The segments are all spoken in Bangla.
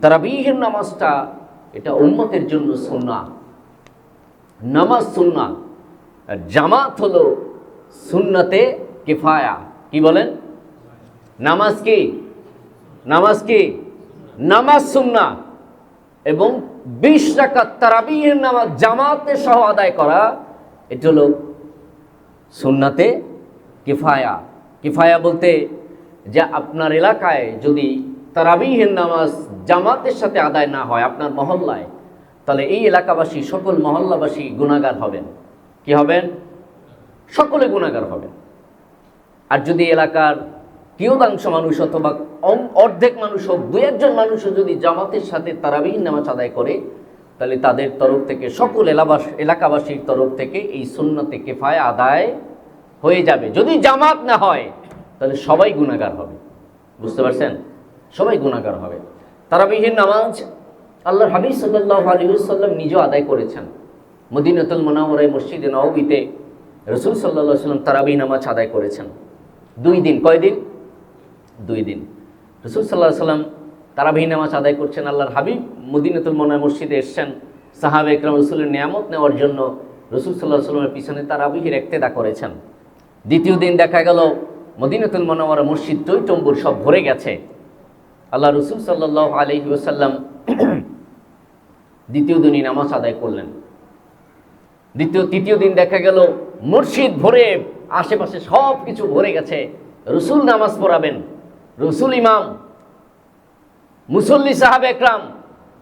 তারাবিহের নামাজটা এটা উম্মতের জন্য সুন্নাহ। নামাজ সুন্নাহ, আর জামাত হলো সুন্নতে কিফায়া। কি বলেন? নামাজ কি? নামাজ কি? নামাজ সুন্নাহ। এবং 20 রাকাত তারাবিহের নামাজ জামাতে সহ আদায় করা, এটা হলো সুন্নতে কিফায়া। কিফায়া বলতে যে আপনার এলাকায় যদি তারাবিহের নামাজ জামাতের সাথে আদায় না হয় আপনার মহল্লায়, তাহলে এই এলাকাবাসী সকল মহল্লাবাসী গুনাহগার হবেন। কি হবেন? সকলে গুনাহগার হবেন। আর যদি এলাকার কিয়দাংশ মানুষ অথবা অর্ধেক মানুষ হোক, 2-1 মানুষও যদি জামাতের সাথে তারাবিহের নামাজ আদায় করে, তাহলে তাদের তরফ থেকে, সকল এলাকাবাসীর তরফ থেকে এই সুন্নতে কিফায়া আদায় হয়ে যাবে। যদি জামাত না হয় তাহলে সবাই গুনাহগার হবে। বুঝতে পারছেন? সবাই গুনাহগার হবে। তারাবিহের নামাজ আল্লাহর হাবিব সাল্লাল্লাহু আলাইহি ওয়াসাল্লাম নিজেও আদায় করেছেন। মদিনাতুল মুনাওয়ারায় মসজিদে নববীতে রাসূল সাল্লাল্লাহু আলাইহি ওয়াসাল্লাম তারাবিহ নামাজ আদায় করেছেন 2 দিন। কয়দিন? 2 দিন। রাসূল সাল্লাল্লাহু আলাইহি ওয়াসাল্লাম তারাবিহ নামাজ আদায় করছেন। আল্লাহর হাবিব মদিনাতুল মুনাওয়ারা মসজিদে এসেছেন সাহাবা একরাম রাসূলের নিয়ামত নেওয়ার জন্য। রাসূল সাল্লাল্লাহু আলাইহি ওয়াসাল্লামের পিছনে তারাবিহের ইক্তেদা করেছেন। দ্বিতীয় দিন দেখা গেল মদিনাতুল মুনাওয়ারা মসজিদ টইটম্বুর সব ভরে গেছে। আল্লাহ রাসূল সাল্লাল্লাহু আলাইহি ওয়াসাল্লাম দ্বিতীয় দিনই নামাজ আদায় করলেন। তৃতীয় দিন দেখা গেল মসজিদ ভরে, আশেপাশে সব কিছু ভরে গেছে। রাসূল নামাজ পড়াবেন, রাসূল ইমাম, মুসল্লি সাহাবা একরাম,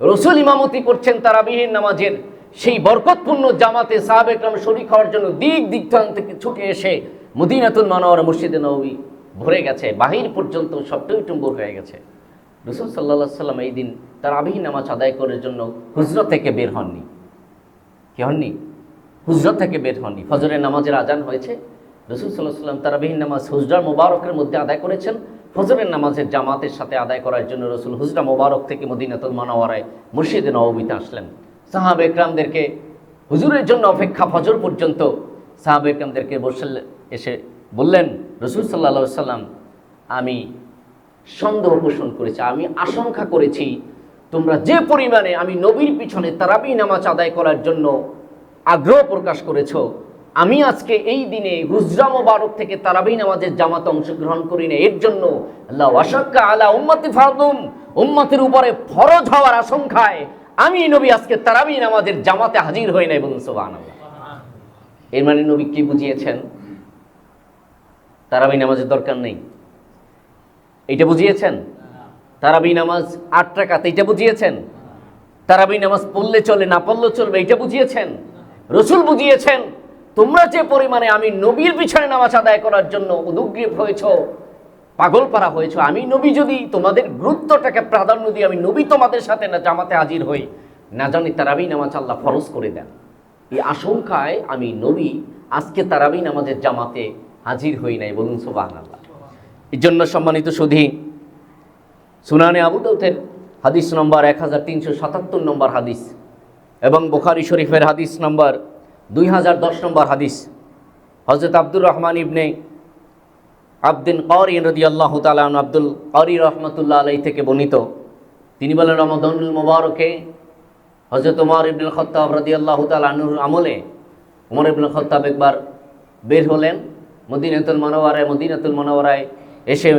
রাসূল ইমামতি করছেন তারাবিহের নামাজের। সেই বরকতপূর্ণ জামাতে সাহাবা একরাম শরীক হওয়ার জন্য দিক থেকে ছুটে এসে মদিনাতুল মুনাওয়ারা মসজিদে নববী ভরে গেছে, বাহির পর্যন্ত সব টইটম্বুর হয়ে গেছে। রাসূল সাল্লাল্লাহু আলাইহি ওয়াসাল্লাম এই দিন তারাবিহ নামাজ আদায় করার জন্য হুজরা থেকে বের হননি। কি হননি? হুজরা থেকে বের হননি। ফজরের নামাজের আজান হয়েছে, রাসূল সাল্লাল্লাহু আলাইহি ওয়াসাল্লাম তারাবিহ নামাজ হুজরা মোবারকের মধ্যে আদায় করেছেন। ফজরের নামাজের জামাতের সাথে আদায় করার জন্য রাসূল হুজরা মোবারক থেকে মদিনাতুল মুনাওয়ারায় মসজিদে নববীতে আসলেন। সাহাবা একরামদেরকে হুজুরের জন্য অপেক্ষা ফজর পর্যন্ত। সাহাবা একরামদেরকে এসে বললেন, রাসূল সাল্লাল্লাহু আলাইহি ওয়াসাল্লাম, আমি সন্দেহ পোষণ করেছি, আমি আশঙ্কা করেছি তোমরা যে পরিমাণে আমি নবীর পিছনে তারাবিহ নামাজ আদায় করার জন্য আগ্রহ প্রকাশ করেছো, আমি আজকে এই দিনে হুজরা মোবারক থেকে তারাবিহ নামাজের জামাতে অংশগ্রহণ করি না। এর জন্য আল্লাহ ওয়াশাক্কা আলা উম্মতি ফারদুম, উম্মতের উপরে ফরজ হওয়ার আশঙ্কায় আমি নবী আজকে তারাবিহ নামাজের জামাতে হাজির হই নাই। বলুন সুবহানাল্লাহ। এর মানে নবী কি বুঝিয়েছেন? তারাবিহ নামাজের দরকার নেই, এইটা বুঝিয়েছেন? তারাবিহ নামাজ 8 রাকাত, এইটা বুঝিয়েছেন? তারাবিহ নামাজ পড়লে চলে, না পড়লেও চলবে, এইটা বুঝিয়েছেন? রাসূল বুঝিয়েছেন তোমরা যে পরিমাণে আমি নবীর পিছনে নামাজ আদায় করার জন্য উদগ্রীব হয়েছ, পাগল পারা হয়েছ, আমি নবী যদি তোমাদের গুরুত্বটাকে প্রাধান্য দিই, আমি নবী তোমাদের সাথে না জামাতে হাজির হই, না জানি তারাবিহ নামাজ আল্লাহ ফরজ করে দেন। এই আশঙ্কায় আমি নবী আজকে তারাবিহ নামাজের জামাতে হাজির হই নাই। বলুন সুবহানাল্লাহ। এই জন্য সম্মানিত সুধী, সুনানে আবু দাউদের হাদিস নম্বর 1377 নম্বর হাদিস এবং বুখারী শরীফের হাদিস নম্বর 2010 নম্বর হাদিস, হযরত আব্দুর রহমান ইবনে আবদিন কারি রাদিয়াল্লাহু তাআলা আনহু, আব্দুল কারি রাহমাতুল্লাহ আলাইহি থেকে বর্ণিত। তিনি বলেন, রমাদানুল মুবারকে হযরত ওমর ইবনুল খাত্তাব রাদিয়াল্লাহু তাআলা আনহুর আমলে ওমর ইবনুল খাত্তাব একবার বের হলেন মদিনাতুল মুনাওয়ারায় এসে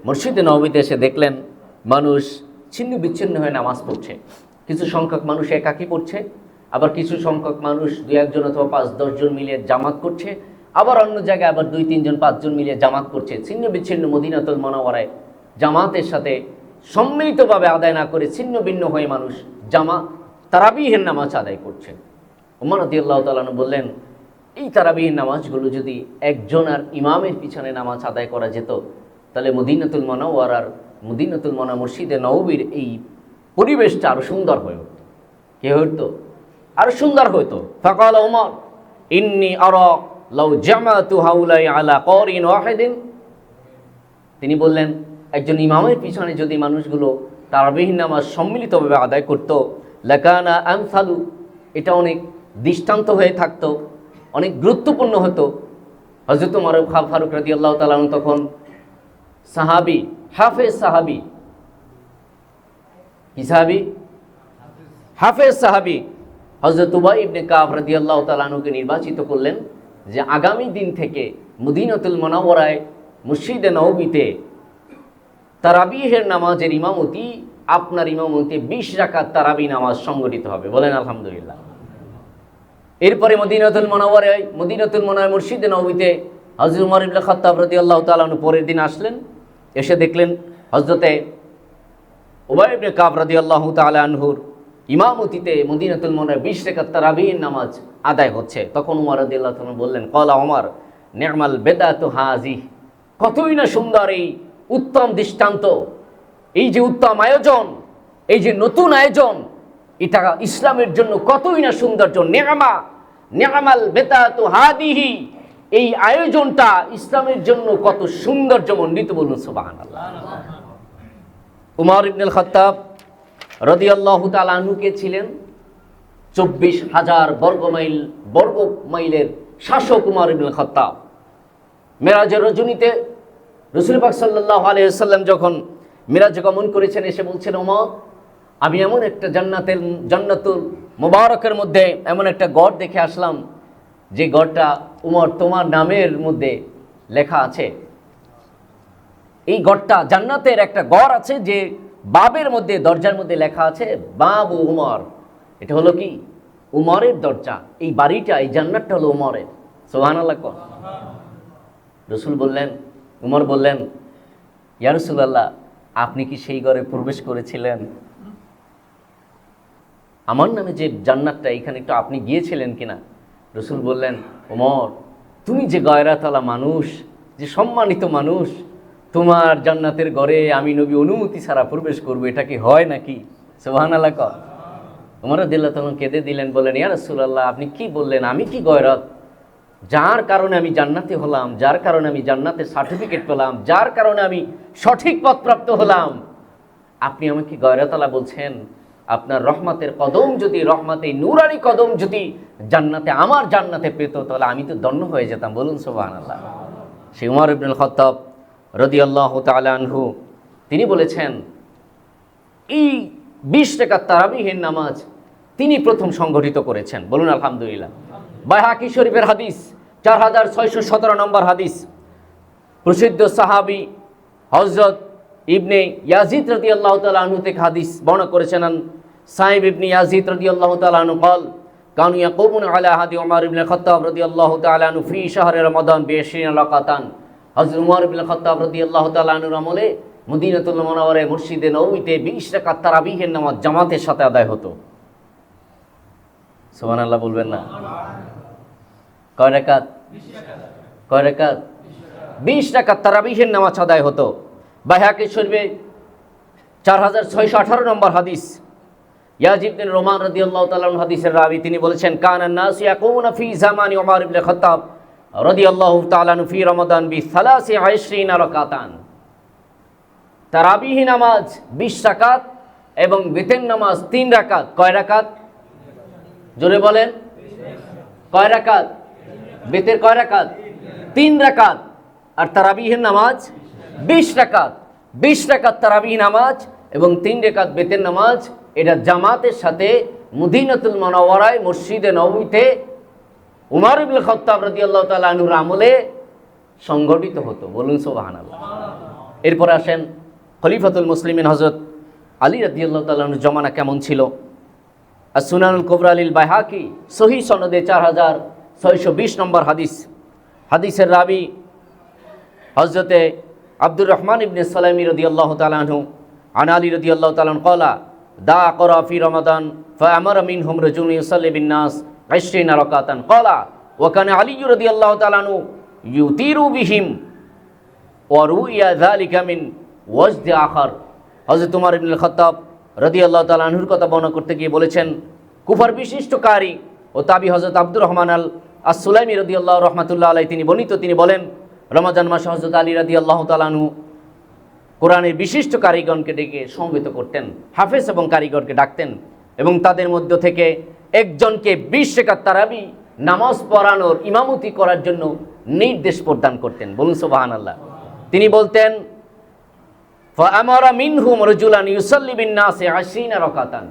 মসজিদে নববীতে এসে দেখলেন মানুষ ছিন্ন বিচ্ছিন্ন হয়ে নামাজ পড়ছে। কিছু সংখ্যক মানুষ একাকী পড়ছে, আবার কিছু সংখ্যক মানুষ 2-1 জন অথবা 5-10 জন মিলে জামাত করছে, আবার অন্য জায়গায় আবার 2-3 জন 5 জন মিলে জামাত করছে। ছিন্ন বিচ্ছিন্ন মদিনাতুল মুনাওয়ারায় জামাতের সাথে সম্মিলিতভাবে আদায় না করে ছিন্ন ভিন্ন হয়ে মানুষ তারাবিহের নামাজ আদায় করছে। ওমর রাদিয়াল্লাহু তাআলা আনহু বললেন, এই তারাবিহের নামাজগুলো যদি একজন আর ইমামের পিছনে নামাজ আদায় করা যেত, তাহলে মদিনাতুল মুনাওয়ারা মসজিদে নববীর এই পরিবেশটা আরো সুন্দর হয়ে উঠত। কে হইতো? আরো সুন্দর হইতো। ফাকাল ওমর ইন্নী আরা লাউ জামাতু হাউলাই আলা কারিন ওয়াহিদিন, তিনি বললেন একজন ইমামের পিছনে যদি মানুষগুলো তারাবিহ নামাজ সম্মিলিতভাবে আদায় করত, লাকানা আমসালু, এটা অনেক দৃষ্টান্ত হয়ে থাকতো, অনেক গুরুত্বপূর্ণ হতো। হযরত ওমর ফারুক রাদিয়াল্লাহু তাআলা তখন সাহাবী, হাফেজ সাহাবী, কি সাহাবী? হাফেজ সাহাবী। হযরত উবাই ইবনে কাব রাদিয়াল্লাহু তাআলা আনহুকে নির্বাচিত করলেন যে আগামী দিন থেকে মদিনাতুল মুনাওয়ারায় মসজিদে নববীতে তারাবিহের নামাজের ইমামতি, আপনার ইমামতি 20 রাকাত তারাবি নামাজ সংগঠিত হবে। বলেন আলহামদুলিল্লাহ। এরপরে মদিনাতুল মুনাওয়ারায় মসজিদে নববীতে হযরত উমর ইবনে খাত্তাব রাদিয়াল্লাহু তাআলা আনহু পরের দিন আসলেন। এসে দেখলেন হযরতে উবাই ইবনে কাব রাদিয়াল্লাহু তাআলা আনহুর ইমামতিতে মদিনাতুল মুনাওয়ারায় 20 রাকাত তারাবির নামাজ আদায় হচ্ছে। তখন উমর রাদিয়াল্লাহু তাআলা বললেন, ক্বালা উমর নি'মাল বিদআতু হাযিহ, কতই না সুন্দর এই উত্তম দৃষ্টান্ত, এই যে উত্তম আয়োজন, এই যে নতুন আয়োজন, এটা ইসলামের জন্য কতই না সৌন্দর্য। নি'মাল বিদআতু হাযিহি, এই আয়োজনটা ইসলামের জন্য কত সৌন্দর্যমণ্ডিত। বলুন সুবহানাল্লাহ। উমর ইবনুল খাত্তাব রাদিয়াল্লাহু তাআলা আনহু কে ছিলেন 24,000 বর্গ মাইলের শাসক উমর ইবনুল খাত্তাব। মেরাজের রজনীতে রাসূল পাক সাল্লাল্লাহু আলাইহি ওয়াসাল্লাম যখন মেরাজে গমন করেছেন, এসে বলছেন, ওমর আমি এমন একটা জান্নাতুল মুবারকের মধ্যে এমন একটা গড় দেখে আসলাম, যে গড়টা উমর তোমার নামের মধ্যে লেখা আছে। এই গড়টা জান্নাতের একটা গড় আছে, যে বাবের মধ্যে, দরজার মধ্যে লেখা আছে বাবু উমর। এটা হলো কি? উমরের দরজা। এই বাড়িটা, এই জান্নাতটা হলো উমরের। সুবহানাল্লাহ। উমর বললেন, ইয়া রাসূলুল্লাহ, আপনি কি সেই ঘরে প্রবেশ করেছিলেন? আমার নামে যে জান্নাতটা, এখানে একটু আপনি গিয়েছিলেন কিনা? রাসূল বললেন, ওমর তুমি যে গয়রাতওয়ালা মানুষ, যে সম্মানিত মানুষ, তোমার জান্নাতের ঘরে আমি নবী অনুমতি ছাড়া প্রবেশ করবো, এটা কি হয় নাকি? সুবহানাল্লাহ। ওমর রাদিয়াল্লাহু তাআলা কেঁদে দিলেন, বললেন, ইয়া রাসূলুল্লাহ, আপনি কি বললেন? আমি কি গয়রত? যার কারণে আমি জান্নাতে হলাম, যার কারণে আমি জান্নাতের সার্টিফিকেট পেলাম, যার কারণে আমি সঠিক পথপ্রাপ্ত হলাম, আপনি আমাকে গয়রতওয়ালা বলছেন? আপনার রহমতের কদম যদি, রহমতে নূরানি কদম যদি জান্নাতে, আমার জান্নাতে পেত, তাহলে আমি তো ধন্য হয়ে যেতাম। বলুন সুবহানাল্লাহ। সেই উমর ইবনুল খাত্তাব রাদিয়াল্লাহু তাআলা আনহু তিনি বলেছেন, এই 20 রাকাত তারাবিহের নামাজ তিনি প্রথম সংগঠিত করেছেন। বলুন আলহামদুলিল্লাহ। বাইহাকি শরীফের হাদিস 4617 নম্বর হাদিস। প্রসিদ্ধ সাহাবী হযরত ইবনে ইয়াজিদ রাদিয়াল্লাহু তাআলা আনহু থেকে হাদিস বর্ণনা করেছেন, সাইব ইবনে ইয়াজিদ রাদিয়াল্লাহু তাআলা আনহু قال কানু ইয়াকুমুনা আলা হাদি উমর ইবনে খাত্তাব রাদিয়াল্লাহু তাআলা আনহু ফি শাহরি রমাদান বি20 রাকাতান। হযরত উমর ইবনে খাত্তাব রাদিয়াল্লাহু তাআলা আনহুর আমলে মদিনাতুল মুনাওয়ারায় মসজিদে নববীতে 20 রাকাত তারাবিহের নামাজ জামাতের সাথে আদায় হতো। সুবহানাল্লাহ বলবেন না? কয় রাকাত? 20 রাকাত তারাবিহের নামাজ আদায় হতো। বাইহাকি শরীফে 4618 নম্বর হাদিস। ইয়াজিদ বিন রোমান রাদিয়াল্লাহু তাআলা আনহু হাদিসের রাবী, তিনি বলেছেন, কানান নাস ইয়াকুমুনা ফি জামানি উমর ইবনে খাত্তাব রাদিয়াল্লাহু তাআলা আনহু ফি রমাদান বি23 রাকাতান। তারাবিহ নামাজ 20 রাকাত এবং বিতের নামাজ 3 রাকাত। কয় রাকাত? জোরে বলেন। কয় রাকাত? বিতের কয় রাকাত? 3 রাকাত। আর তারাবিহের নামাজ 20 রাকাত। 20 রাকাত তারাবিহ নামাজ এবং 3 রাকাত বিতের নামাজ, এটা জামাতের সাথে মদিনাতুল মুনাওয়ারায় মসজিদে নববীতে উমর ইবনে খাত্তাব রাদিয়াল্লাহু তাআলা আনহুর আমলে সংগঠিত হতো। বলুন সুবহানাল্লাহ। এরপর আসেন খলিফাতুল মুসলিমিন হযরত আলী রাদিয়াল্লাহু তাআলা আনহুর জমানা কেমন ছিল। আর সুনানুল কুবরা লিল বাইহাকি সহিহ সনদে 4620 নম্বর হাদিস। হাদিসের রাবী হযরতে আব্দুর রহমান ইবনে সালামি রাদিয়াল্লাহু তাআলা আনহু আন আলী রাদিয়াল্লাহু তাআলা আনহু ক্বালা দা করা ফি রমাদান ফাআমারা মিনহুম রাজুলুন ইউসাল্লি বিন নাস 20 রাকাতান ক্বালা ওয়া কানা আলী রাদিয়াল্লাহু তাআলা আনহু ইউতিরু বিহিম ওয়া রুইয়া যালিকা মিন ওয়াজদ আখার। হযরত উমর ইবনে খাত্তাব রাদিয়াল্লাহু তাআলা আনহুর কথা বর্ণনা করতে গিয়ে বলেছেন, কুফার বিশিষ্ট কারি ও তাবি হযরত আব্দুর রহমান আস-সুলাইমি রাদিয়াল্লাহু রাহমাতুল্লাহ আলাইহি তিনি বলেন, রমজান মাসে হযরত আলী রাদিয়াল্লাহু তাআলা আনহু কোরআনের বিশিষ্ট কারিগরকে ডেকে সমবেত করতেন, হাফেজ এবং কারিগরকে ডাকতেন এবং তাদের মধ্য থেকে একজনকে 20 রাকাত তারাবি নামাজ পড়ানোর ইমামতি করার জন্য নির্দেশ প্রদান করতেন। বলুন সুবহানাল্লাহ। তিনি বলতেন, ফাআমারা মিনহুম রাজুলান ইউসাল্লি বিন-নাসি 20 রাকাতান।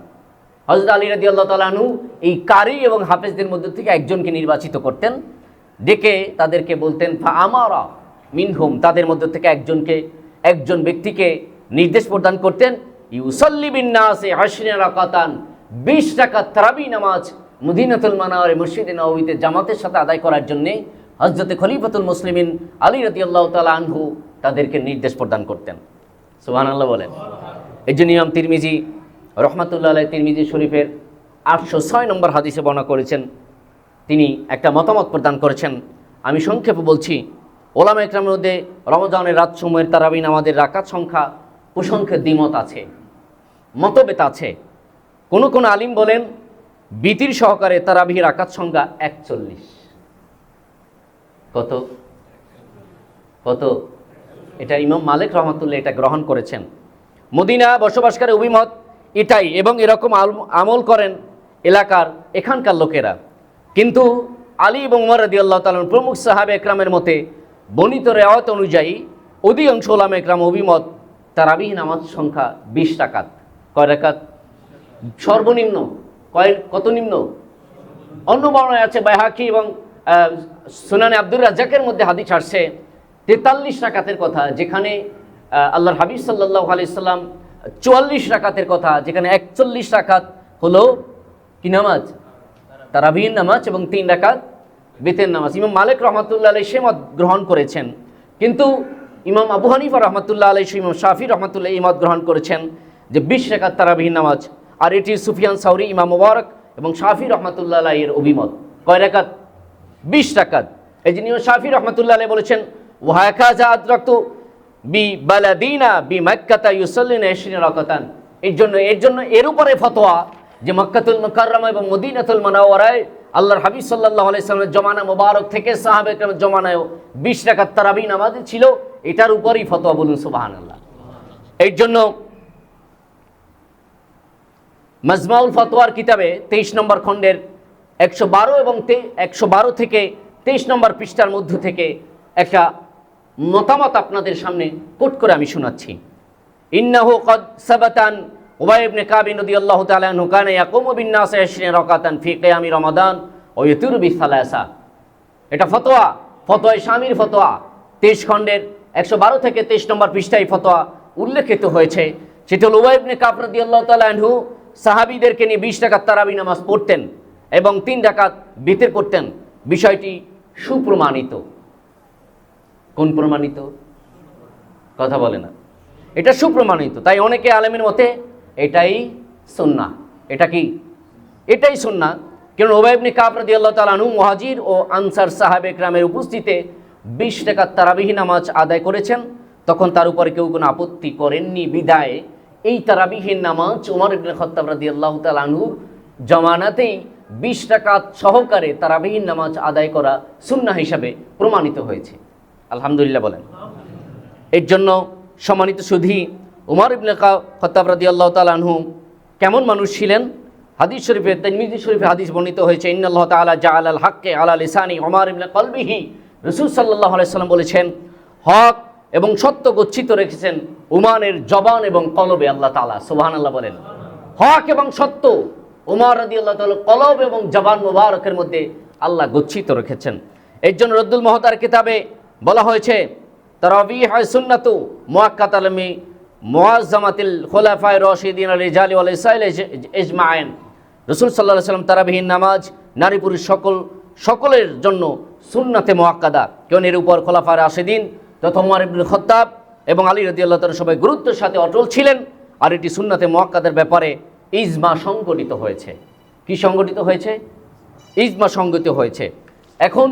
হযরত আলী রাদিয়াল্লাহু তাআলা আনহু এই কারি এবং হাফেজদের মধ্যে থেকে একজনকে নির্বাচিত করতেন, ডেকে তাদেরকে বলতেন ফাআমারা মিনহুম, তাদের মধ্যে থেকে একজন ব্যক্তিকে নির্দেশ প্রদান করতেন ইউসাল্লি বিন-নাসি 20 রাকাতান, 20 রাকাত তারাবি নামাজ মদিনাতুল মুনাওয়ারা মসজিদে নববীতে জামাতের সাথে আদায় করার জন্য হযরতে খলিফাতুল মুসলিমিন আলী রাদিয়াল্লাহু তাআলা আনহু তাদেরকে নির্দেশ প্রদান করতেন। সুবহানাল্লাহ বলেন। এই জন্য ইমাম তিরমিজি রহমাতুল্লাহ আলাইহি তিরমিজি শরীফের 806 নম্বর হাদিসে বর্ণনা করেছেন, তিনি একটা মতামত প্রদান করেছেন। আমি সংক্ষেপে বলছি, ওলামা ইকরামের মধ্যে রমজানের রাতসমূহের তারাবি নামাজের রাকাত সংখ্যা প্রসঙ্গে দ্বিমত আছে, মতভেদ আছে। কোন আলিম বলেন বিতির সহকারে তারাবি রাকাত সংখ্যা 41। কত কত? এটা ইমাম মালিক রহমাতুল্লাহ এটা গ্রহণ করেছেন। মদিনা বসবাসকারী অভিমত এটাই, এবং এরকম আমল করেন এখানকার লোকেরা। কিন্তু আলী এবং উমর রাদিয়াল্লাহু তাআলা প্রমুখ সাহাবে একরামের মতে বর্ণিত রেওয়ায়ত অনুযায়ী অধিকাংশ উলামা একরাম অভিমত তারাবিহ নামাজ সংখ্যা 20 রাকাত। কয় রাকাত? সর্বনিম্ন কত নিম্ন? অন্য বর্ণনায় আছে বাইহাকি এবং সুনানে আব্দুর রাজ্জাকের মধ্যে হাদিস আসছে 43 রাকাতের কথা, যেখানে আল্লাহর হাবিব সাল্লাল্লাহু আলাইহি সাল্লাম 44 রাকাতের কথা, যেখানে 41 রাকাত হলো কি নামাজ? তারাবিহ নামাজ, এবং 3 রাকাত বিতের নামাজ। ইমাম মালিক রহমাতুল্লাহ আলাইহি সে মত গ্রহণ করেছেন, কিন্তু ইমাম আবু হানিফা রহমাতুল্লাহ আলাইহি, ইমাম শাফি রহমাতুল্লাহ এই মত গ্রহণ করেছেন যে 20 রাকাত তারাবিহ নামাজ। আর এটি সুফিয়ান সাউরি, ইমাম মুবারক এবং শাফি রহমাতুল্লাহ আলাইহির অভিমত। কয় রাকাত? 20 রাকাত। এই জন্য শাফি রহমাতুল্লাহ আলাইহি বলেছেন ওয়াহাকাযা আদরাকতু বি বালাদিনা বি মক্কাতা ইউসাল্লিনা 20 রাকাতান। এর জন্য এর উপরে ফতোয়া যে মক্কাতুল মুকাররমা এবং মদিনাতুল মুনাওয়ারায় আল্লাহর হাবিব সাল্লাল্লাহু আলাইহি সাল্লামের জমানা মুবারক থেকে সাহাবে কেরামের জমানায়ও 20 রাকাত তারাবি নামাজ ছিল, এটার উপরই ফতোয়া। বলুন সুবহানাল্লাহ। এর জন্য মাজমাউল ফতোয়ার কিতাবে 23 নম্বর খণ্ডের 112 এবং 112 থেকে 23 নম্বর পৃষ্ঠার মধ্য থেকে একটা মতামত আপনাদের সামনে কোট করে আমি শোনাচ্ছি। ইন্নাহু ক্বাদ সাবাতান উবাই ইবনে কাব রাদিয়াল্লাহু তাআলা আনহু কানা ইয়াকুমু বিন-নাসি 20 রাকাতান ফি কিয়ামি রমাদান ওয়া ইউতিরু বি-সালাসা। এটা ফতোয়া শামির ফতোয়া 23 খণ্ডের 112 থেকে 23 নম্বর পৃষ্ঠায় ফতোয়া উল্লেখিত হয়েছে। সেটা হলো উবাই ইবনে কাব রাদিয়াল্লাহু তাআলা আনহু সাহাবীদেরকে নিয়ে 20 রাকাত তারাবি নামাজ পড়তেন এবং 3 রাকাত বিতর করতেন। বিষয়টি সুপ্রমাণিত। কোন প্রমাণিত? কথা বলে না। এটা সুপ্রমাণিত। তাই অনেকে আলেমের মতে এটাই সুন্নাহ। এটা কি? এটাই সুন্নাহ। কারণ উবাই ইবনে কাব রাদিয়াল্লাহু তাআলা আনহু মুহাজির ও আনসার সাহাবে একরামের উপস্থিতিতে 20 রাকাত তারাবিহ নামাজ আদায় করেছেন, তখন তার উপরে কেউ কোনো আপত্তি করেননি। বিদায় এই তারাবিহের নামাজ ওমর ইবনে খাত্তাব রাদিয়াল্লাহু তাআলা আনহুর জামানাতেই 20 রাকাত সহকারে তারাবিহের নামাজ আদায় করা সুন্নাহ হিসাবে প্রমাণিত হয়েছে। আলহামদুলিল্লাহ বলেন। এর জন্য সম্মানিত সুধী, ওমর ইবনে খাত্তাব রাদিয়াল্লাহু তাআলা আনহু কেমন মানুষ ছিলেন? হাদিস শরীফে, তিরমিজি শরীফে হাদিস বর্ণিত হয়েছে, ইন্নাল্লাহ তাআলা জাআলাল হাক্কে আলা লিসানি ওমর ইবনে কলবিহি। রাসূল সাল্লাল্লাহু আলাইহি সাল্লাম বলেছেন, হক এবং সত্য গচ্ছিত রেখেছেন উমানের জবান এবং কলবে আল্লাহ তাআলা। সুবহানাল্লাহ বলেন। হক এবং সত্য ওমর রাদিয়াল্লাহু তাআলা কলব এবং জবান মুবারকের মধ্যে আল্লাহ গচ্ছিত রেখেছেন। এর জন্য রদ্দুল মুহতার কিতাবে বলা হয়েছে তারাবিহ সুন্নাতু মুআক্কাতাল মুআজ্জামাতিল খুলাফায়ে রাশিদিন আল রিজালি ওয়াল ইসাইল ইজমাআন। রাসূল সাল্লাল্লাহু আলাইহি সাল্লাম তারাবিহীন নামাজ নারী পুরুষ সকলের জন্য সুন্নাতে মুআক্কাদা। কারণ এর উপর খোলাফায়ে রাশিদিন তথা ওমর ইবনে খাত্তাব এবং আলী রাদিয়াল্লাহু তাআলা সবাই গুরুত্বের সাথে অটল ছিলেন। আর এটি সুন্নাতে মুআক্কাদার ব্যাপারে ইজমা সংগঠিত হয়েছে। কি সংগঠিত হয়েছে? ইজমা সংগঠিত হয়েছে। এখন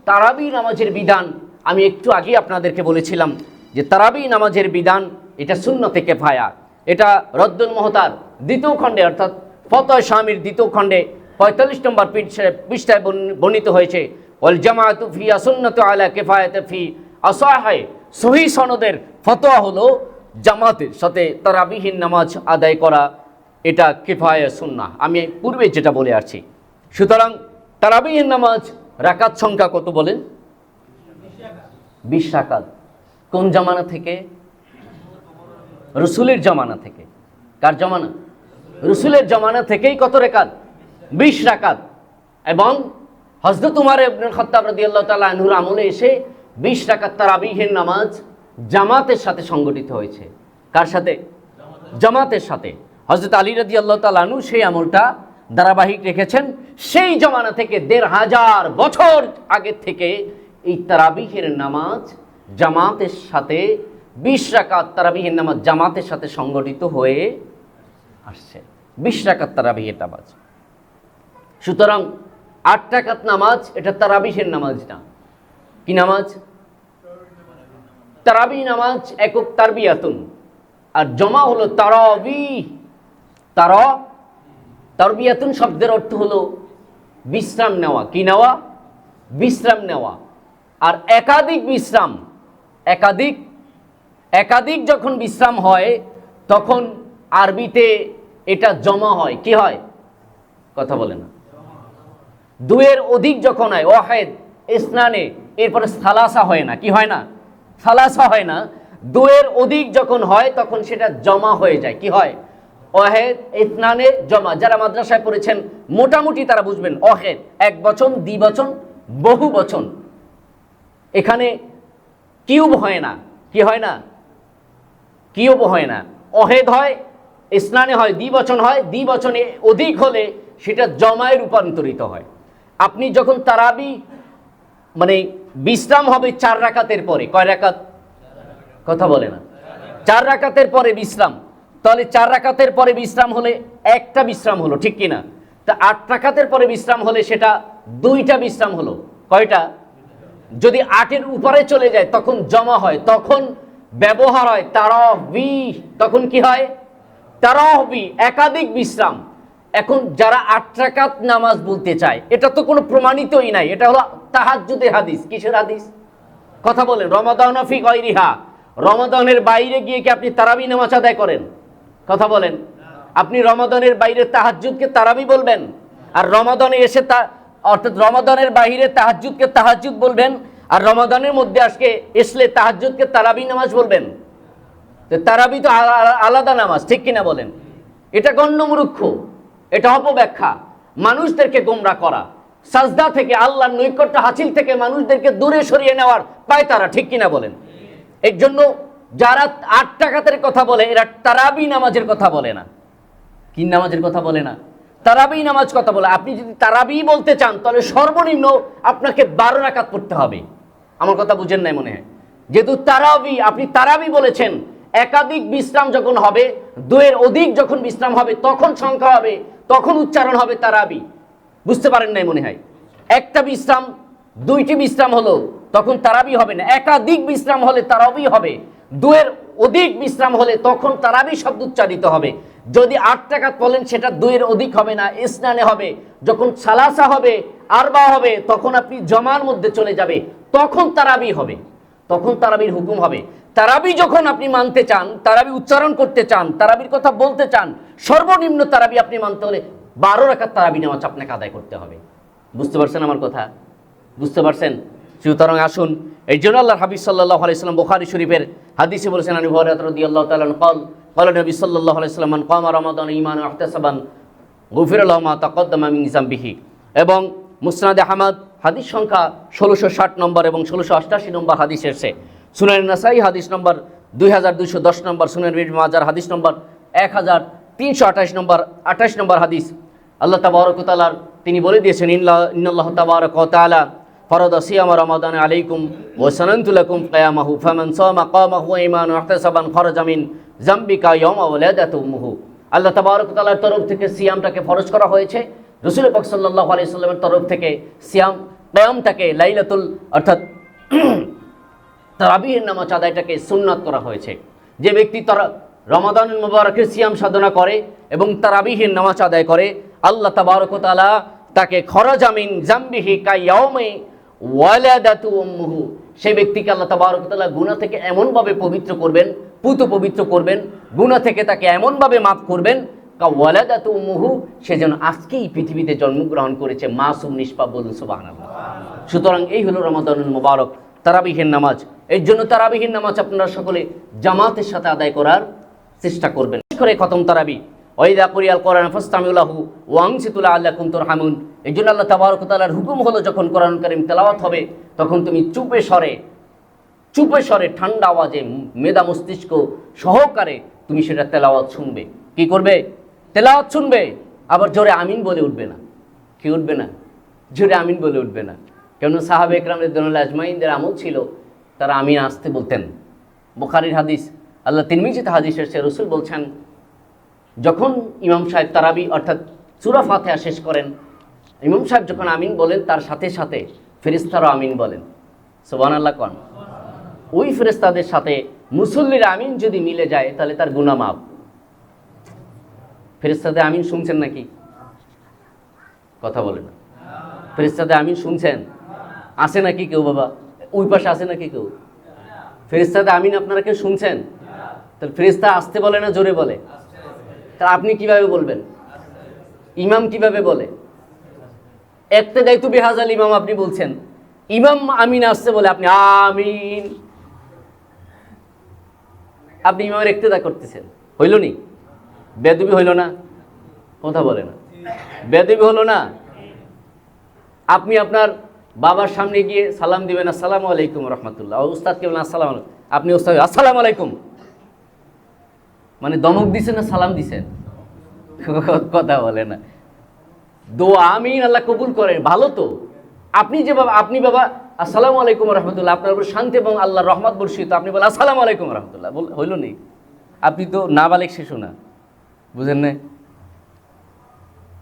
তারাবি নামাজের বিধান আমি একটু আগে আপনাদেরকে বলেছিলাম যে তারাবি নামাজের বিধান এটা সুন্নতে কিফায়া। এটা রদ্দুল মুহতার 2য় খণ্ডে অর্থাৎ ফতোয়া শামির 2য় খণ্ডে 45 নম্বর পৃষ্ঠায় বর্ণিত হয়েছে, ওয়াল জামাআতু ফি সুন্নাতু আলা কিফায়াতি ফি আসাহি। সহিহ সনদের ফতোয়া হলো জামাতের সাথে তারাবিহীন নামাজ আদায় করা এটা কিফায়া সুন্নাহ। আমি পূর্বে যেটা বলে আসছি। সুতরাং তারাবিহীন নামাজ রাকাত সংখ্যা কত বলেন? 20 রাকাত। কোন জামানা থেকে? রসুলের জমানা থেকে। কার জমানা? রসুলের জমানা থেকেই কত রাকাত? 20 রাকাত। এবং হযরত উমর ইবনে খাত্তাব রাদিয়াল্লাহু তাআলা আনহুর আমলে এসে 20 রাকাত তারাবিহের নামাজ জামাতের সাথে সংগঠিত হয়েছে। কার সাথে? জামাতের সাথে। হযরত আলী রাদিয়াল্লাহু তাআলা আনহু সেই আমলটা ধারাবাহিক রেখেছেন। সেই জমানা থেকে 1500 বছর আগে থেকে এই তারাবিহের নামাজ জামাতের সাথে 20 রাকাত তারাবিহের নামাজ জামাতের সাথে সংগঠিত হয়ে আসছে। 20 রাকাত তারাবিহের নামাজ। সুতরাং 8 রাকাত নামাজ এটা তারাবিহের নামাজ না। কি নামাজ? তারাবি নামাজ একক তারবিয়াতুন, আর জমা হলো তারাবি। তারবিয়াতুন শব্দের অর্থ হলো বিশ্রাম নেওয়া। কি নেওয়া? বিশ্রাম নেওয়া। আর একাধিক বিশ্রাম, একাধিক যখন বিশ্রাম হয় তখন আরবিতে এটা জমা হয়। কি হয়? কথা বলে না। দুয়ের অধিক যখন হয়, ওয়াহেদ, ইসনানে, এরপরে সালাসা হয় না। কি হয় না? সালাসা হয় না। দুয়ের অধিক যখন হয় তখন সেটা জমা হয়ে যায়। কি হয়? ওয়াহেদ, ইসনানে, জমা। যারা মাদ্রাসায় পড়েছেন মোটামুটি তারা বুঝবেন। ওয়াহেদ এক বচন, দ্বিবচন, বহু বচন। এখানে কিউব হয় না। কি হয় না? কিউব হয় না। ওয়াহেদ হয়, ইসনানে হয়, দ্বিবচন হয়। দ্বিবচনে অধিক হলে সেটা জমায় রূপান্তরিত হয়। আপনি যখন তারাবি মানে বিশ্রাম হবে 4 রাকাতের পরে, কয় রাকাত? কথা বলে না। 4 রাকাতের পরে বিশ্রাম, তাহলে 4 রাকাতের পরে বিশ্রাম হলে একটা বিশ্রাম হলো, ঠিক কিনা? তা 8 রাকাতের পরে বিশ্রাম হলে সেটা 2টা বিশ্রাম হলো। কয়টা? যদি 8-এর উপরে চলে যায় তখন জমা হয়, তখন ব্যবহার হয় তারাবি। তখন কি হয়? তারাবি, একাধিক বিশ্রাম। এখন যারা 8 রাকাত নামাজ বলতে চায়, এটা তো কোনো প্রমাণিতই নাই। এটা হলো তাহাজ্জুদের হাদিস। কিসের হাদিস? কথা বলেন। রমাদান ফি গায়রিহা, রমাদানের বাইরে গিয়ে কি আপনি তারাবি নামাজ আদায় করেন? কথা বলেন। আপনি রমাদানের বাইরে তাহাজ্জুদকে তারাবি বলবেন, আর রমাদানে এসে অর্থাৎ রমাদানের বাইরে তাহাজ্জুদকে তাহাজ্জুদ বলবেন, আর রমাদানের মধ্যে আজকে এসলে তাহাজ্জুদকে তারাবি নামাজ বলবেন? তো তারাবি তো আলাদা নামাজ, ঠিক কিনা বলেন? এটা গণ্যমূর্খ, এটা অপব্যাখ্যা, মানুষদেরকে গোমরা করা, সাজদা থেকে, আল্লাহর নৈকট্য হাসিল থেকে মানুষদেরকে দূরে সরিয়ে নেওয়ার পায় তারা, ঠিক কিনা বলেন? এর জন্য যারা 8 রাকাতের কথা বলে এরা তারাবি নামাজের কথা বলে না। কি নামাজের কথা বলে না? তারাবি নামাজ কথা বলে। আপনি যদি তারাবি বলতে চান তাহলে সর্বনিম্ন আপনাকে 12 রাকাত পড়তে হবে। আমার কথা বুঝেন নাই মনে হয়। যেহেতু তারাবি, আপনি তারাবি বলেছেন, একাধিক বিশ্রাম যখন হবে, 2-এর অধিক যখন বিশ্রাম হবে তখন সংখ্যা হবে, তখন উচ্চারণ হবে তারাবি। বুঝতে পারেন নাই মনে হয়। একটা বিশ্রাম, 2টি বিশ্রাম হলো তখন তারাবি হবে না। একাধিক বিশ্রাম হলে তারাবি হবে। 2-এর অধিক বিশ্রাম হলে তখন তারাবি শব্দ উচ্চারিত হবে। যদি 8 রাকাত বলেন সেটা 2-এর অধিক হবে না, ইসনানে হবে। যখন সালাসা হবে, আরবা হবে, তখন আপনি জমার মধ্যে চলে যাবে, তখন তারাবি হবে, তখন তারাবির হুকুম হবে। তারাবি যখন আপনি মানতে চান, তারাবি উচ্চারণ করতে চান, তারাবির কথা বলতে চান, সর্বনিম্ন তারাবি আপনি মানতে হলে 12 রাকাত তারাবি নামাজ আপনাকে আদায় করতে হবে। বুঝতে পারছেন আমার কথা? বুঝতে পারছেন? সুতরাং আসুন, এই জন্য আল্লাহর হাবিব সাল্লাল্লাহু আলাইহি সাল্লাম বুখারী শরীফের হাদিসে বলেছেন, আবু হুরায়রা রাদিয়াল্লাহু তাআলা قال قال النبي صلى الله عليه وسلم من قام رمضان ঈমানান ওয়া ইহতিসাবান গুফিরা লাহু মা তাকদ্দামা মিন যামবিহি। এবং মুসনাদে আহমদ হাদিস সংখ্যা 1660 নম্বর এবং 1688 নম্বর হাদিস এসেছে। সুনান নাসাই হাদিস নম্বর 2210 নম্বর, সুনান ইবনে মাজাহ হাদিস নম্বর 1328 নম্বর, 28 নম্বর হাদিস। আল্লাহ তাবারক ওয়া তাআলা তিনি বলে দিয়েছেন, ইন্নাল্লাহু তাবারক ওয়া তাআলা ফরদ সিয়াম রমাদান আলাইকুম ওয়া সানানতু লাকুম কিয়ামাহু ফামান সামা কামাহু ঈমানান ওয়া ইহতিসাবান খারাজা মিন যামবিকা ইয়াওমা ওয়ালাদাতু উম্মুহু। আল্লাহ তাবারক ওয়া তাআলার তরফ থেকে সিয়ামটাকে ফরজ করা হয়েছে, রাসূল পাক সাল্লাল্লাহু আলাইহি সাল্লামের তরফ থেকে সিয়াম কিয়ামটাকে লাইলাতুল অর্থাৎ তারাবিহের নামাজ আদায়টাকে সুন্নাত করা হয়েছে। যে ব্যক্তি রমাদানুল মুবারকের সিয়াম সাধনা করে এবং তারাবিহের নামাজ আদায় করে, আল্লাহ তাবারক ওয়া তাআলা তাকে খরাজা মিন যামবিহি কায়াউমি ওয়ালাদাতু উম্মুহু, সেই ব্যক্তিকে আল্লাহ তাবারক ওয়া তাআলা গুনাহ থেকে এমনভাবে পবিত্র করবেন, পুত পবিত্র করবেন, গুনাহ থেকে তাকে এমনভাবে মাফ করবেন কা ওয়ালাদাতু উম্মুহু, সে যেন আজকেই পৃথিবীতে জন্মগ্রহণ করেছে, মাসুম নিষ্পাপ। বলুন সুবহানাল্লাহ। সুতরাং এই হলো রমাদানুল মুবারক তারাবিহের নামাজ। এর জন্য তারাবিহের নামাজ আপনারা সকলে জামাতের সাথে আদায় করার চেষ্টা করবেন করে খতম তারাবি। ওয়াইদা কুরিয়াল কোরআন ফাসতামিউ লাহু ওয়া আনসিতু লাআল্লাকুম তুরহামুন। এইজন্য আল্লাহ তাবারক ওয়া তাআলার হুকুম হলো যখন কোরআন কারীম তেলাওয়াত হবে তখন তুমি চুপে সরে ঠান্ডা আওয়াজে মেধা মস্তিষ্ক সহকারে তুমি সেটা তেলাওয়াত শুনবে। কি করবে? তেলাওয়াত শুনবে, আবার জোরে আমিন বলে উঠবে না। কি উঠবে না? জোরে আমিন বলে উঠবে না। কেন? সাহাবে একরাম রাদিয়াল্লাহু আজমাইনদের আমল ছিল তারা আমিন আসতে বলতেন। বুখারীর হাদিস, আল্লাহ তিরমিজিতে হাদিস এসেছে, রাসূল বলছেন যখন ইমাম সাহেব তারাবি অর্থাৎ সূরা ফাতিহা শেষ করেন, ইমাম সাহেব যখন আমিন বলেন তার সাথে সাথে ফেরেশতারাও আমিন বলেন। সুবহানাল্লাহ কোন? ওই ফেরেশতাদের সাথে মুসল্লির আমিন যদি মিলে যায় তাহলে তার গুনাহ মাফ। ফেরেশতাদের আমিন শুনছেন নাকি? কথা বলে না। ফেরেশতাদের আমিন শুনছেন? আছে নাকি কেউ? বাবা ওই পাশে আছে নাকি কেউ? ফেরেশতাদের আমিন আপনারা কেউ শুনছেন? তাহলে ফেরেশতা আসতে বলে না জোরে বলে? তাহলে আপনি কিভাবে বলবেন? ইমাম কিভাবে বলে? ইক্তেদাইতু বিহাজাল ইমাম আপনি বলছেন, ইমাম আমিন আসতে বলে আপনি আমিন, আপনি ইমামের ইক্তেদা করতেছেন। হইল নি? বেদবি হইল না? কথা বলে না। বেদবি হলো না? আপনি আপনার বাবার সামনে গিয়ে সালাম দিবেন আসসালামু আলাইকুম রহমতুল্লাহ, উস্তাদকে বলেন আসসালাম আলাইকুম, আপনি উস্তাদ আসসালামু আলাইকুম, মানে দমক দিছেন না সালাম দিছেন? কথা বলে না। দোয়া আমিন আল্লাহ কবুল করেন, ভালো তো। আপনি যে বাবা, আপনি বাবা আসসালামু আলাইকুম রহমতুল্লাহ, আপনার উপর শান্তি এবং আল্লাহর রহমত বর্ষিত, আপনি বলেন আসসালামু আলাইকুম রহমতুল্লাহ, হইল নেই? আপনি তো নাবালেগ শিশু না, বুঝেন না?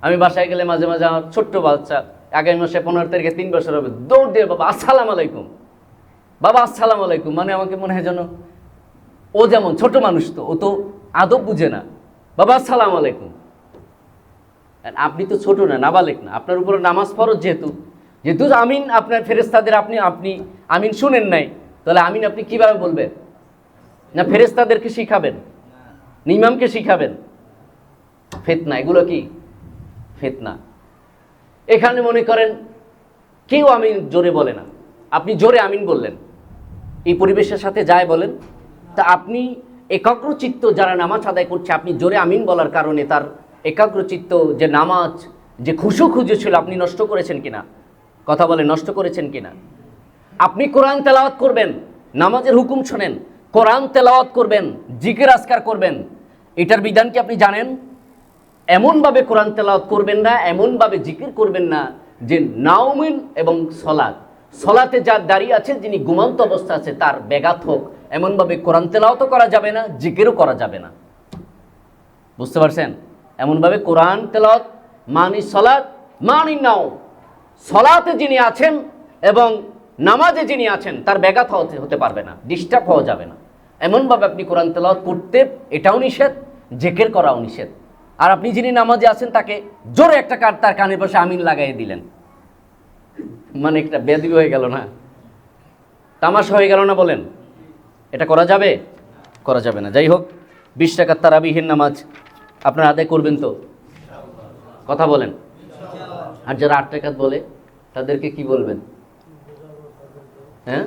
আমি বাসায় গেলে মাঝে মাঝে আমার ছোট্ট বাচ্চা আগামী মাসে 15 তারিখে 3 বছর হবে, দৌড় দিয়ে বাবা আসসালামু আলাইকুম, বাবা আসসালামু আলাইকুম, মানে আমাকে মনে হয় যেন ও যেমন ছোট মানুষ, তো ও তো আদব বুঝে না, বাবা আসসালামু আলাইকুম। আপনি তো ছোট না, নাবালেগ না, আপনার উপর নামাজ ফরজ, যেহেতু আমিন আপনার ফেরেশতাদের আপনি আমিন শুনেন নাই, তাহলে আমিন আপনি কিভাবে বলবেন? না ফেরেশতাদেরকে শিখাবেন, ইমামকে শিখাবেন? ফিতনা, এগুলো কি ফিতনা। এখানে মনে করেন কেউ আমিন জোরে বলে না, আপনি জোরে আমিন বললেন, এই পরিবেশের সাথে যায় বলেন? তা আপনি একাগ্রচিত্ত যারা নামাজ আদায় করছে, আপনি জোরে আমিন বলার কারণে তার একাগ্রচিত্ত যে নামাজ, যে খুশু ছিল, আপনি নষ্ট করেছেন কিনা? কথা বলে, নষ্ট করেছেন কিনা? আপনি কোরআন তেলাওয়াত করবেন, নামাজের হুকুম শোনেন, কোরআন তেলাওয়াত করবেন, জিকির আজকার করবেন, এটার বিধান কি আপনি জানেন? এমনভাবে কোরআন তেলাওয়াত করবেন না, এমনভাবে জিকির করবেন না যে নাউমিন এবং সলাতে যার দাঁড়িয়ে আছে, যিনি ঘুমন্ত অবস্থা আছে, তার ব্যাঘাত হোক, এমনভাবে কোরআন তেলাওয়াতও করা যাবে না, জিকিরও করা যাবে না। বুঝতে পারছেন? এমনভাবে কোরআন তেলাওয়াত মানি সলাত মানি নাও, সলাতে যিনি আছেন এবং নামাজে যিনি আছেন তার ব্যাঘাত হতে পারবে না, ডিস্টার্ব হওয়া যাবে না, এমনভাবে আপনি কোরআন তেলাওয়াত করতে, এটাও নিষেধ, জিকির করাও নিষেধ। আর আপনি যিনি নামাজে আছেন তাকে জোরে একটা তার কানের পাশে আমিন লাগাই দিলেন, মানে একটা বেয়াদবি হয়ে গেল না? তামাশা হয়ে গেল না? বলেন, এটা করা যাবে? করা যাবে না। যাই হোক, 20 টাকার তারাবিহের নামাজ আপনারা আদায় করবেন তো? কথা বলেন। আর যারা 8 টাকাত বলে তাদেরকে কি বলবেন? হ্যাঁ,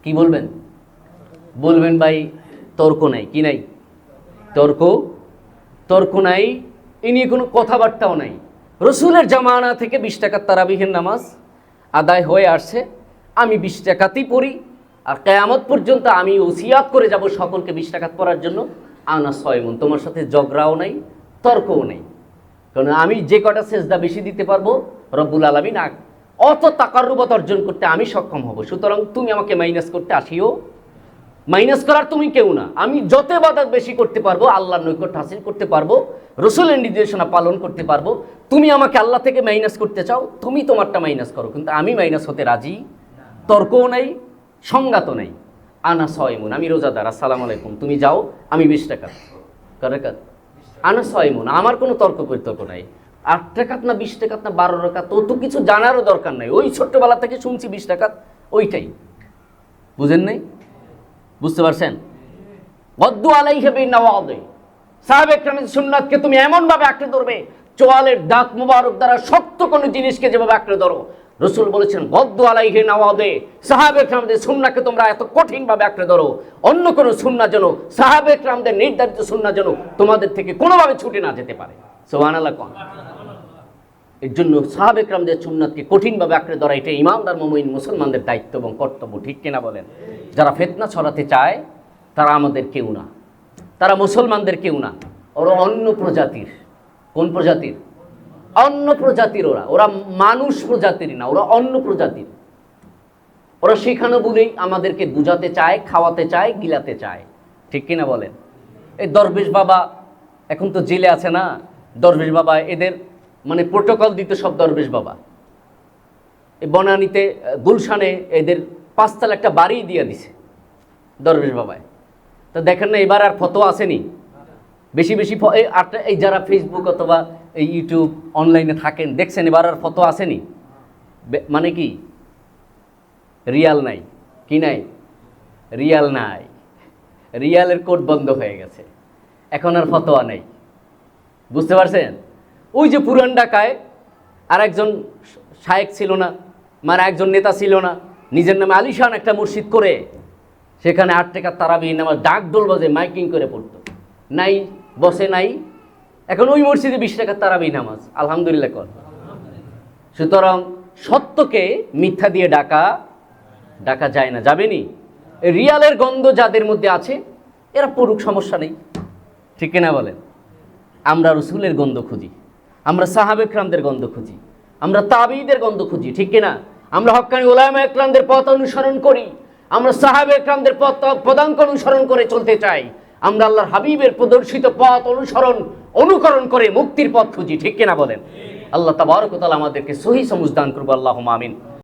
কি বলবেন? বলবেন ভাই তর্ক নাই, কি নাই? তর্ক নাই, এ নিয়ে কোনো কথাবার্তাও নাই। রসুলের জামানা থেকে 20 টাকার তারাবিহের নামাজ আদায় হয়ে আসছে। আমি 20 টাকাতেই পড়ি, আর কিয়ামত পর্যন্ত আমি ওসিয়াত করে যাব সকলকে 20 টাকাত পড়ার জন্য। আনা সয়মুন, তোমার সাথে ঝগড়াও নাই, তর্কও নেই, কারণ আমি যে কটা সেজদা বেশি দিতে পারবো রব্বুল আলামিন অত তাকাররুবত অর্জন করতে আমি সক্ষম হব। সুতরাং তুমি আমাকে মাইনাস করতে আসিও, মাইনাস করার তুমি কেউ না। আমি যত ইবাদত বেশি করতে পারবো, আল্লাহর নৈকট্য হাসিল করতে পারবো, রসুলের নির্দেশনা পালন করতে পারবো। তুমি আমাকে আল্লাহ থেকে মাইনাস করতে চাও, তুমি তোমারটা মাইনাস করো, কিন্তু আমি মাইনাস হতে রাজি। তর্কও নাই, সংঘাতও নাই। আনা সয়মুন, আমি রোজাদার, আসসালামু আলাইকুম, তুমি যাও, আমি 20 টাকা কারাকাত। আনা সয়মুন, আমার কোনো তর্ক বিতর্ক নাই। 8 টাকাত না 20 টাকাত না 12 টাকা, তো কিছু জানারও দরকার নাই। ওই ছোট্টবেলা থেকে শুনছি 20 টাকাত, ওইটাই। বুঝেন নাই? বুঝতে পারছেন? ওয়াদ্দু আলাইহি বিন-নাওয়াদি, সাহাবে কেরামের সুন্নাতকে তুমি এমনভাবে আঁকড়ে ধরবে, চোয়ালের দাঁত মুবারক দ্বারা শক্ত কোনো জিনিসকে যেভাবে আঁকড়ে ধরো, রসুল বলেছেন গদ্দু আলাইহি নাওয়াদে, সাহাবে কেরামদের সুন্নাহকে তোমরা এত কঠিনভাবে আঁকড়ে ধরো, অন্য কোনো সুন্নাহ যেন, সাহাবে কেরামদের নির্ধারিত সুন্নাহ যেন তোমাদের থেকে কোনোভাবে ছুটে না যেতে পারে। সুবহানাল্লাহ কোন। এর জন্য সাহাবে কেরামদের সুন্নাতকে কঠিনভাবে আঁকড়ে ধরা এটা ইমানদার মুমিন মুসলমানদের দায়িত্ব এবং কর্তব্য, ঠিক কিনা বলেন? যারা ফিতনা ছড়াতে চায় তারা আমাদের কেউ না, তারা মুসলমানদের কেউ না, ওরা অন্য প্রজাতির। কোন প্রজাতির? অন্য প্রজাতির। ওরা মানুষ প্রজাতির না, ওরা অন্য প্রজাতির। ওরা সেখানে বলেই আমাদেরকে বুঝাতে চায়, খাওয়াতে চায়, গিলাতে চায়, ঠিক কিনা বলেন? এই দরবেশ বাবা এখন তো জেলে আছে না, দরবেশ বাবা এদের মানে প্রোটোকল দিতে সব দরবেশ বাবা। এই বনানীতে গুলশানে এদের 5 তলা একটা বাড়ি দিয়ে দিছে দরবেশ বাবায়। তো দেখেন না এবার আর ফটো আসেনি, বেশি বেশি এই যারা ফেসবুক অথবা এই ইউটিউব অনলাইনে থাকেন দেখছেন এবার আর ফটো আসেনি। মানে কি রিয়াল নাই, কি নাই? রিয়াল নাই, রিয়ালের কোড বন্ধ হয়ে গেছে, এখন আর ফতোয়া নেই। বুঝতে পারছেন? ওই যে পুরান ঢাকায় আর একজন শায়েক ছিল না, মানে একজন নেতা ছিল না, নিজের নামে আলিশান একটা মসজিদ করে সেখানে 8 টাকা তারাবি নামাজ ডাক ডোল বাজে মাইকিং করে পড়তো। নাই, বসে নাই, এখন ওই মসজিদে 20 টাকা তারাবি নামাজ, আলহামদুলিল্লাহ কর। সুতরাং সত্যকে মিথ্যা দিয়ে ডাকা যায় না, যাবেনি। রিয়ালের গন্ধ যাদের মধ্যে আছে এরা পড়ুক, সমস্যা নেই, ঠিক কিনা বলেন? আমরা রসুলের গন্ধ খুঁজি, আমরা সাহাবে কেরামদের গন্ধ খুঁজি, আমরা তাবিঈদের গন্ধ খুঁজি, ঠিক কিনা? আমরা হক্কানি উলামায়ে কেরামদের পথ অনুসরণ করি, আমরা সাহাবে কেরামদের পদাঙ্ক অনুসরণ করে চলতে চাই, আমরা আল্লাহর হাবিবের প্রদর্শিত পথ অনুকরণ করে মুক্তির পথ খুঁজি, ঠিক কিনা বলেন? আল্লাহ তাবারক ওয়া তাআলা আমাদেরকে সহিহ সমঝ দান করুন, আল্লাহুম্মা আমিন।